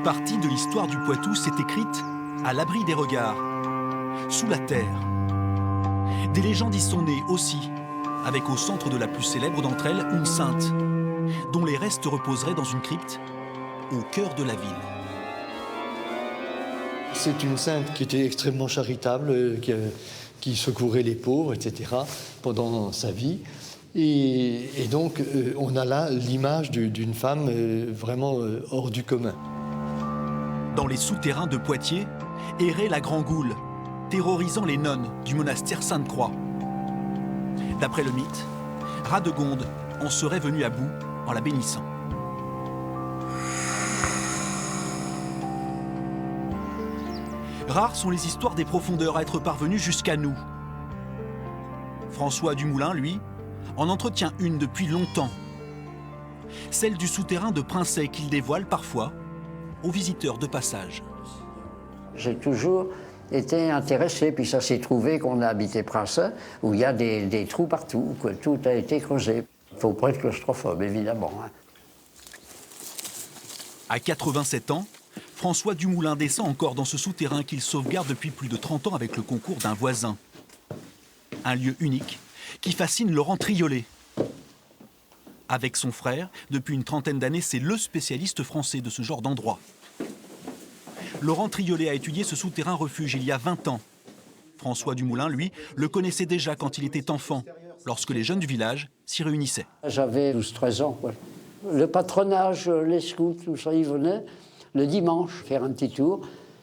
partie de l'histoire du Poitou s'est écrite à l'abri des regards, sous la terre. Des légendes y sont nées aussi, avec au centre de la plus célèbre d'entre elles une sainte, dont les restes reposeraient dans une crypte au cœur de la ville. C'est une sainte qui était extrêmement charitable, qui secourait les pauvres, etc., pendant sa vie. Et donc, on a là l'image d'une femme vraiment hors du commun. Dans les souterrains de Poitiers, errait la Grand-Goule, terrorisant les nonnes du monastère Sainte-Croix. D'après le mythe, Radegonde en serait venue à bout en la bénissant. Rares sont les histoires des profondeurs à être parvenues jusqu'à nous. François Dumoulin, lui, en entretient une depuis longtemps. Celle du souterrain de Princey qu'il dévoile parfois aux visiteurs de passage. J'ai toujours été intéressé, puis ça s'est trouvé qu'on a habité Princey, où il y a des trous partout, que tout a été creusé. Il faut pas être claustrophobe, évidemment. À 87 ans, François Dumoulin descend encore dans ce souterrain qu'il sauvegarde depuis plus de 30 ans avec le concours d'un voisin. Un lieu unique qui fascine Laurent Triolet. Avec son frère, depuis une trentaine d'années, c'est le spécialiste français de ce genre d'endroit. Laurent Triolet a étudié ce souterrain refuge il y a 20 ans. François Dumoulin, lui, le connaissait déjà quand il était enfant, lorsque les jeunes du village s'y réunissaient. J'avais 12-13 ans, quoi. Le patronage, les scouts, tout ça, ils venaient le dimanche faire un petit tour.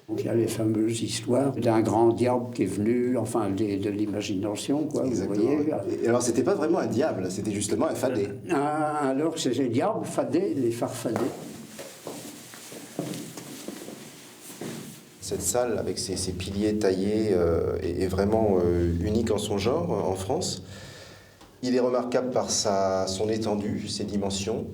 Donc, il y a les fameuses histoires d'un grand diable qui est venu, enfin de l'imagination, quoi. Exactement. Vous voyez. Et alors, c'était pas vraiment un diable, c'était justement un fadé. Alors, c'est les diables, fadés, les farfadés. Cette salle, avec ses piliers taillés, est vraiment unique en son genre en France. Il est remarquable par son étendue, ses dimensions,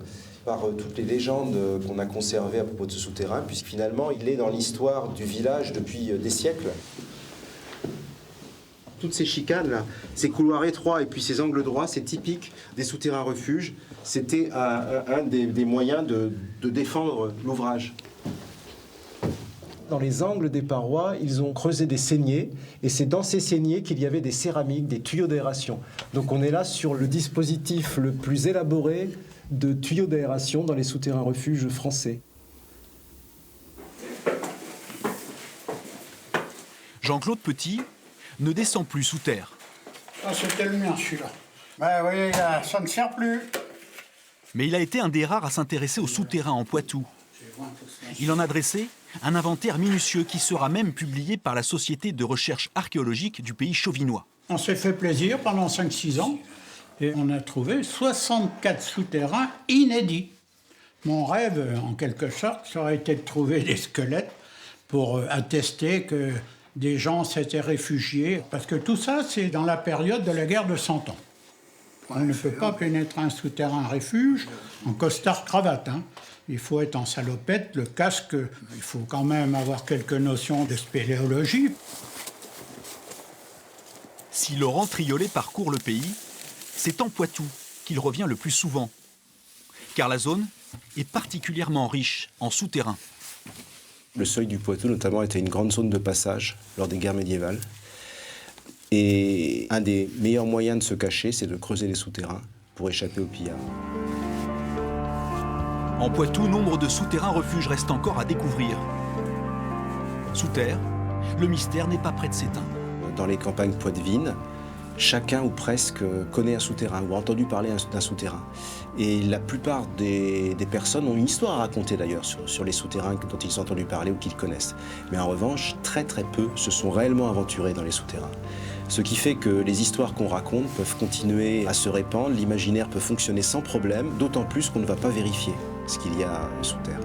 par toutes les légendes qu'on a conservées à propos de ce souterrain, puisque finalement, il est dans l'histoire du village depuis des siècles. Toutes ces chicanes, là, ces couloirs étroits et puis ces angles droits, c'est typique des souterrains refuges. C'était un des moyens de défendre l'ouvrage. Dans les angles des parois, ils ont creusé des saignées, et c'est dans ces saignées qu'il y avait des céramiques, des tuyaux d'aération. Donc on est là sur le dispositif le plus élaboré de tuyaux d'aération dans les souterrains refuges français. Jean-Claude Petit ne descend plus sous terre. Ah, c'était le mien, celui-là. Ben oui, là, ça ne sert plus. Mais il a été un des rares à s'intéresser aux souterrains en Poitou. Il en a dressé un inventaire minutieux qui sera même publié par la Société de recherche archéologique du pays chauvinois. On s'est fait plaisir pendant 5-6 ans et on a trouvé 64 souterrains inédits. Mon rêve, en quelque sorte, ça aurait été de trouver des squelettes pour attester que des gens s'étaient réfugiés. Parce que tout ça, c'est dans la période de la guerre de 100 ans. On ne peut pas pénétrer un souterrain refuge en costard-cravate. Il faut être en salopette, le casque, il faut quand même avoir quelques notions de spéléologie. Si Laurent Triolet parcourt le pays, c'est en Poitou qu'il revient le plus souvent. Car la zone est particulièrement riche en souterrains. Le seuil du Poitou, notamment, était une grande zone de passage lors des guerres médiévales. Et un des meilleurs moyens de se cacher, c'est de creuser les souterrains pour échapper aux pillards. En Poitou, nombre de souterrains refuges restent encore à découvrir. Sous terre, le mystère n'est pas près de s'éteindre. Dans les campagnes poitevines, chacun ou presque connaît un souterrain ou a entendu parler d'un souterrain. Et la plupart des personnes ont une histoire à raconter d'ailleurs sur les souterrains dont ils ont entendu parler ou qu'ils connaissent. Mais en revanche, très peu se sont réellement aventurés dans les souterrains. Ce qui fait que les histoires qu'on raconte peuvent continuer à se répandre, l'imaginaire peut fonctionner sans problème, d'autant plus qu'on ne va pas vérifier ce qu'il y a sous terre.